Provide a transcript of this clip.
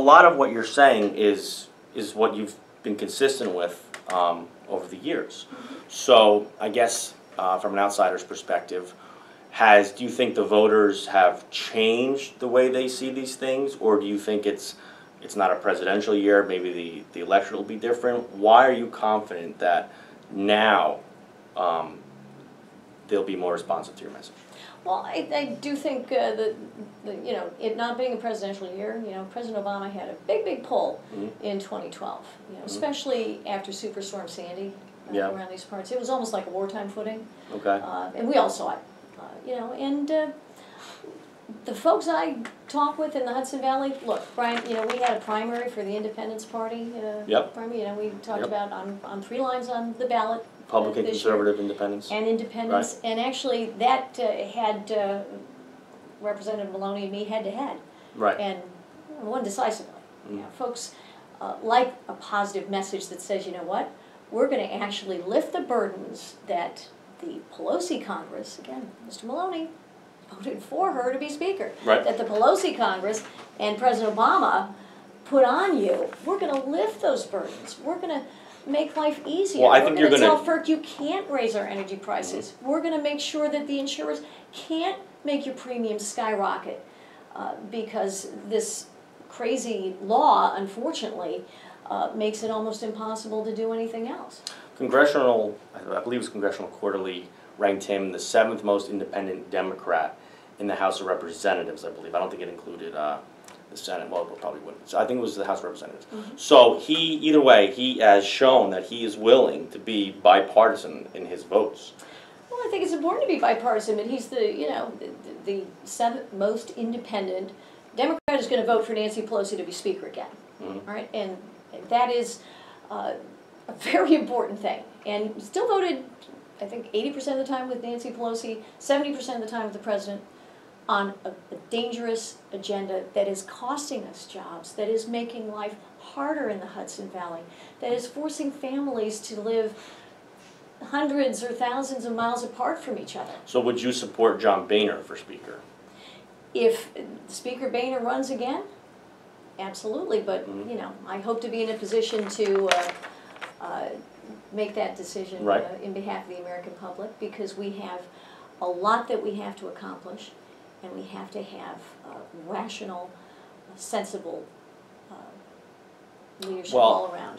a lot of what you're saying is what you've been consistent with over the years. So I guess from an outsider's perspective, do you think the voters have changed the way they see these things, or do you think it's not a presidential year, maybe the election will be different? Why are you confident that now they'll be more responsive to your message? Well, I do think that it not being a presidential year, President Obama had a big pull in 2012, especially after Superstorm Sandy around these parts. It was almost like a wartime footing. Okay. And we all saw it, and the folks I talk with in the Hudson Valley, look, Brian, we had a primary for the Independence Party. Primary, we talked about on 3 lines on the ballot. Republican, Conservative, Independents. And Independents, right. And actually that had Representative Maloney and me head-to-head. Right. And won decisively. Folks like a positive message that says, you know what, we're going to actually lift the burdens that the Pelosi Congress, again, Mr. Maloney, voted for her to be Speaker, right. That the Pelosi Congress and President Obama put on you. We're going to lift those burdens. We're going to make life easier. Well, I think we're going to tell FERC you can't raise our energy prices. We're going to make sure that the insurers can't make your premiums skyrocket because this crazy law, unfortunately, makes it almost impossible to do anything else. I believe it was Congressional Quarterly, ranked him the 7th most independent Democrat in the House of Representatives, I believe. I don't think it included the Senate. Well, it probably wouldn't. So I think it was the House of Representatives. So either way, he has shown that he is willing to be bipartisan in his votes. Well, I think it's important to be bipartisan, but he's the 7th most independent Democrat is going to vote for Nancy Pelosi to be Speaker again. All right, and that is a very important thing. And he still voted, I think, 80% of the time with Nancy Pelosi, 70% of the time with the president, on a dangerous agenda that is costing us jobs, that is making life harder in the Hudson Valley, that is forcing families to live hundreds or thousands of miles apart from each other. So would you support John Boehner for Speaker? If Speaker Boehner runs again, absolutely, but I hope to be in a position to make that decision in behalf of the American public, because we have a lot that we have to accomplish, and we have to have rational, sensible leadership all around.